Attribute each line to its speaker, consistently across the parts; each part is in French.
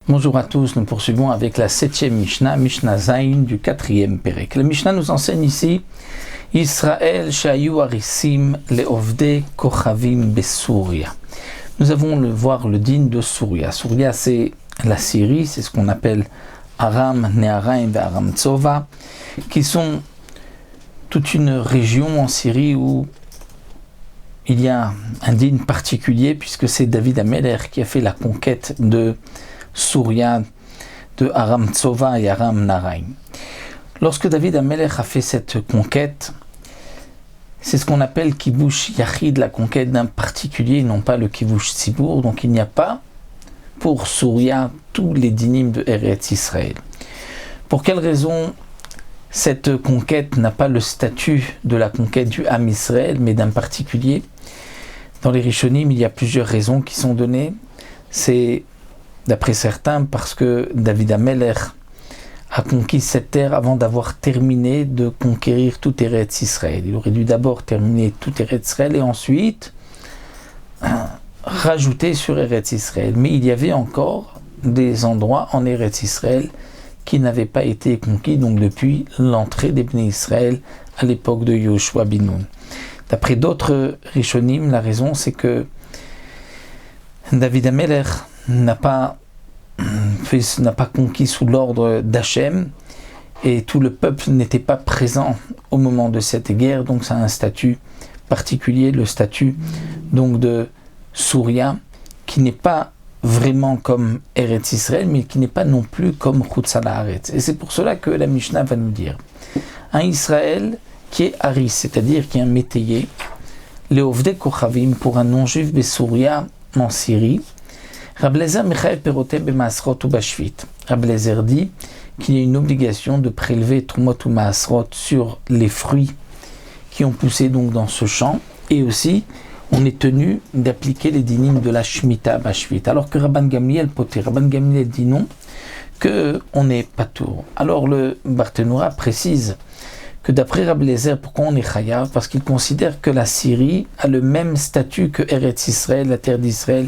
Speaker 1: Bonjour à tous, nous poursuivons avec la 7e Mishnah, Mishnah Zayin du 4e Perek. La Mishnah nous enseigne ici Israël shayu harisim leovde kochavim besouria. Nous avons voir le din de Souria. Souria, c'est la Syrie, c'est ce qu'on appelle Aram, Neharaim et Aram Tsova, qui sont toute une région en Syrie où il y a un din particulier, puisque c'est David Ameler qui a fait la conquête de Souria, de Aram Tsova et Aram Naharaim. Lorsque David Ameler a fait cette conquête, c'est ce qu'on appelle Kibush Yachid, la conquête d'un particulier, non pas le Kibush Tzibour. Donc il n'y a pas pour Souria tous les dinim de Eretz Israël. Pour quelle raison cette conquête n'a pas le statut de la conquête du Ham Israël, mais d'un particulier? Dans les Rishonim, il y a plusieurs raisons qui sont données. C'est, d'après certains, parce que David Ameler a conquis cette terre avant d'avoir terminé de conquérir tout Eretz Israël. Il aurait dû d'abord terminer tout Eretz Israël et ensuite rajouter sur Eretz Israël. Mais il y avait encore des endroits en Eretz Israël qui n'avaient pas été conquis, donc depuis l'entrée des Bnei Israël à l'époque de Yoshua bin Nun. D'après d'autres Rishonim, la raison c'est que David Ameler n'a pas conquis sous l'ordre d'Hachem et tout le peuple n'était pas présent au moment de cette guerre, donc ça a un statut particulier, le statut donc de Souria, qui n'est pas vraiment comme Eretz Israël, mais qui n'est pas non plus comme Chutz Haaretz. Et c'est pour cela que la Mishnah va nous dire un Israël qui est Haris, c'est-à-dire qui est un métayer, le Ovde Kochavim, pour un non-juif Besouria en Syrie. Rabbi Eliezer Mechayev Peroteh b'Maasrot ou b'Shvit. Rabbi Eliezer dit qu'il y a une obligation de prélever Trumot ou Maasrot sur les fruits qui ont poussé donc dans ce champ, et aussi on est tenu d'appliquer les dinim de la Shemitah b'Shvit. Alors que Rabban Gamliel Poter, Rabban Gamliel dit non, que on n'est pas tour. Alors le Barthénoura précise que d'après Rabbi Eliezer, pourquoi on est chayav? Parce qu'il considère que la Syrie a le même statut que Eretz Israël, la terre d'Israël,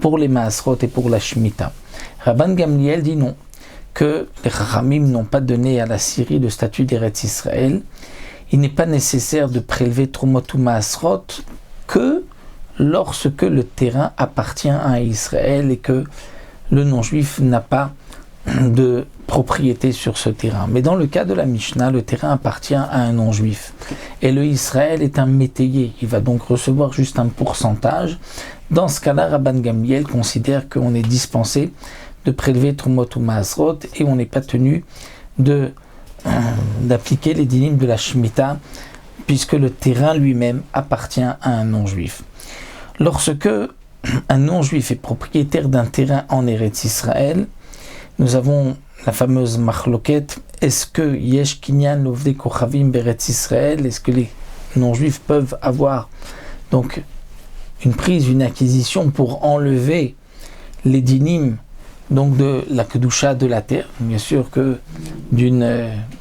Speaker 1: pour les Maasrot et pour la Shemitah. Rabban Gamliel dit non, que les Chachamim n'ont pas donné à la Syrie le statut d'Eretz Israël. Il n'est pas nécessaire de prélever Trumot ou Maasrot que lorsque le terrain appartient à Israël et que le non-juif n'a pas de propriété sur ce terrain. Mais dans le cas de la Mishnah, le terrain appartient à un non-juif et le Israël est un métayer, il va donc recevoir juste un pourcentage. Dans ce cas-là, Rabban Gamliel considère qu'on est dispensé de prélever Trumot ou Maasrot et on n'est pas tenu d'appliquer les dinim de la Shemitah puisque le terrain lui-même appartient à un non-juif. Lorsque un non-juif est propriétaire d'un terrain en Eretz Israël, nous avons la fameuse machloket, est-ce que Yesh Kinyan Lovde Kochavim Beretz Israël, est-ce que les non-juifs peuvent avoir donc une acquisition pour enlever les dinim donc de la kedusha de la terre, bien sûr que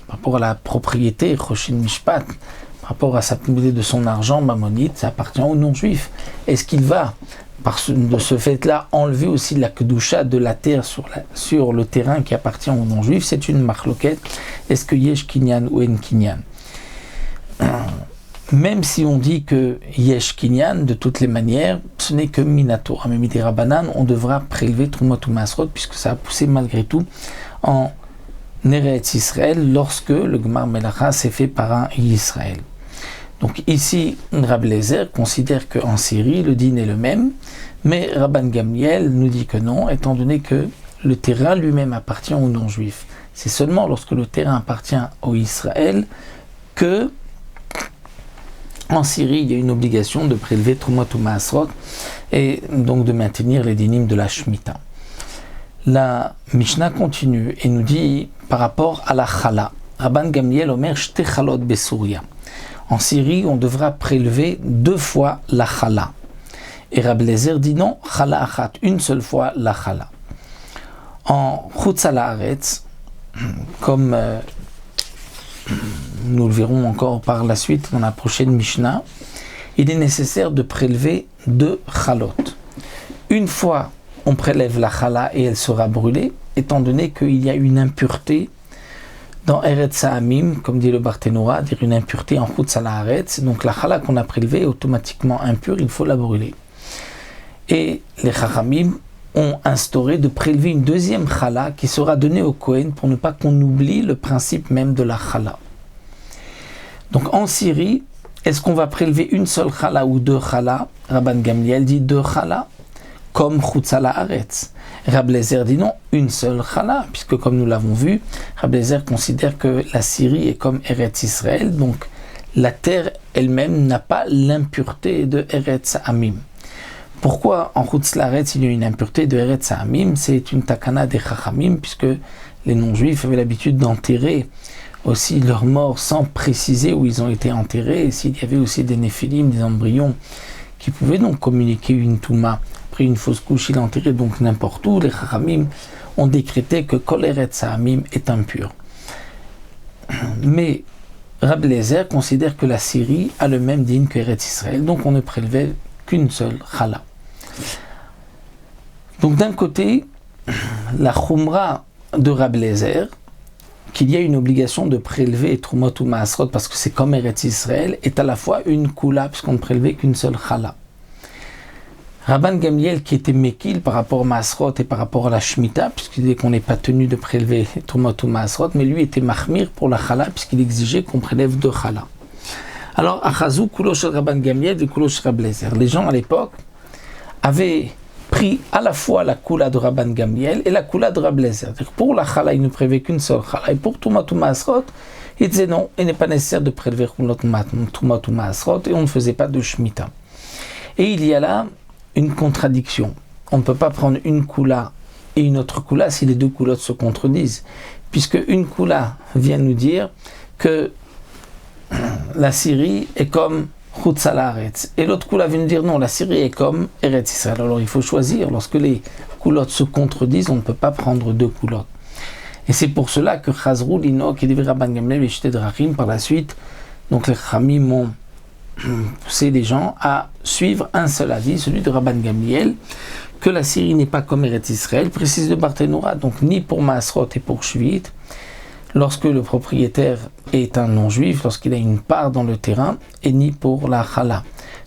Speaker 1: par rapport à la propriété, Choshen Mishpat, par rapport à sa propriété de son argent, mammonite, ça appartient aux non-juifs. Est-ce qu'il va, de ce fait-là, enlever aussi la kedusha de la terre sur le terrain qui appartient aux non-juifs? C'est une machloket. Est-ce que yesh kinyan ou en kinyan? Même si on dit que yesh kinyan, de toutes les manières, ce n'est que minato. À Mimiti Rabbanan, on devra prélever Trumot ou Maasrot, puisque ça a poussé malgré tout en Eretz Israël lorsque le Gemar Melacha s'est fait par un Israël. Donc ici, Rabbi Eliezer considère qu'en Syrie, le din est le même, mais Rabban Gamliel nous dit que non, étant donné que le terrain lui-même appartient aux non-juifs. C'est seulement lorsque le terrain appartient au Israël que en Syrie, il y a une obligation de prélever Trumot ou Maasrot et donc de maintenir les dinim de la Shemitah. La Mishnah continue et nous dit par rapport à la chala. Rabban Gamliel omer shte chalot besouria. En Syrie, on devra prélever 2 fois la chala. Et Rabbi Eliezer dit non, chala achat, une seule fois la chala. En Chutz Haaretz, comme nous le verrons encore par la suite dans la prochaine Mishnah, il est nécessaire de prélever 2 chalot. Une fois on prélève la chala et elle sera brûlée, étant donné qu'il y a une impureté dans Eretz Ha'amim, comme dit le Barthénoura, dire une impureté en Chutz Haaretz. Donc la chala qu'on a prélevée est automatiquement impure, il faut la brûler. Et les Chachamim ont instauré de prélever une deuxième chala qui sera donnée au Kohen pour ne pas qu'on oublie le principe même de la chala. Donc en Syrie, est-ce qu'on va prélever une seule chala ou deux chala? Rabban Gamliel dit deux chala, comme Chutz Haaretz. Rabbi Eliezer dit non, une seule chala, puisque comme nous l'avons vu, Rabbi Eliezer considère que la Syrie est comme Eretz Israël, donc la terre elle-même n'a pas l'impureté de Eretz Ha'amim. Pourquoi en Chutz Haaretz il y a une impureté de Eretz Ha'amim? C'est une takana des Chachamim, puisque les non-juifs avaient l'habitude d'enterrer aussi leurs morts sans préciser où ils ont été enterrés, et s'il y avait aussi des néphilim, des embryons, qui pouvaient donc communiquer une touma. Après une fausse couche, il est enterré donc n'importe où. Les Chachamim ont décrété que Kol Eretz Ha'amim est impur. Mais Rabbi Eliezer considère que la Syrie a le même digne que Eretz Israël, donc on ne prélevait qu'une seule chala. Donc d'un côté, la Khumra de Rabbi Eliezer, qu'il y a une obligation de prélever Trumot ou Maasrot parce que c'est comme Eretz Israël, est à la fois une kula puisqu'on ne prélevait qu'une seule chala. Rabban Gamliel qui était Mekil par rapport au Maasrot et par rapport à la Shemitah, puisqu'il disait qu'on n'est pas tenu de prélever Trumot ou Maasrot, mais lui était Mahmir pour la chala puisqu'il exigeait qu'on prélève deux chala. Alors, Achazou, Kulosh Rabban Gamliel et Kulosh Rabbi Eliezer. Les gens à l'époque avaient pris à la fois la kula de Rabban Gamliel et la kula de Rabbi Eliezer. Pour la chala, il ne prélevaient qu'une seule chala. Et pour Trumot ou Maasrot, il disait non, il n'est pas nécessaire de prélever Trumot ou Maasrot et on ne faisait pas de Shemitah. Et il y a là une contradiction. On ne peut pas prendre une kula et une autre kula si les deux koulottes se contredisent. Puisque une kula vient nous dire que la Syrie est comme Chutz Haaretz. Et l'autre kula vient nous dire non, la Syrie est comme Eretz Israël. Alors il faut choisir. Lorsque les koulottes se contredisent, on ne peut pas prendre deux koulottes. Et c'est pour cela que Chazrou, Lino, qui devait Rabban Gamliel et Shted Drachim par la suite, donc les Chamim ont poussé les gens à suivre un seul avis, celui de Rabban Gamliel, que la Syrie n'est pas comme Eretz Israël, précise le Barthénoura, donc ni pour Maasrot et pour Shvit, lorsque le propriétaire est un non-juif, lorsqu'il a une part dans le terrain, et ni pour la chala.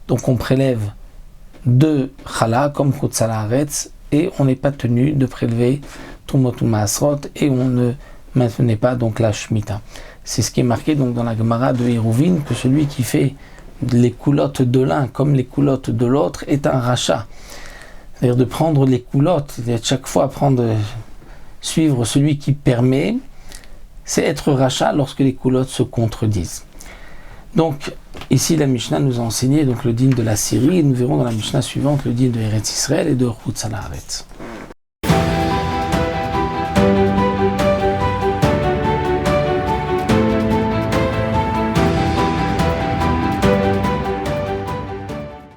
Speaker 1: Donc on prélève deux chala comme Chutz Haaretz, et on n'est pas tenu de prélever Trumot ou Maasrot, et on ne maintenait pas donc la Shemitah. C'est ce qui est marqué donc dans la Gemara de Hérouvin, que celui qui fait les coulottes de l'un comme les coulottes de l'autre est un rachat. C'est-à-dire de prendre les coulottes, et de chaque fois suivre celui qui permet, c'est être rachat lorsque les coulottes se contredisent. Donc, ici la Mishnah nous a enseigné donc, le digne de la Syrie, et nous verrons dans la Mishnah suivante le digne de Eretz Israël et de Chutz Haaretz.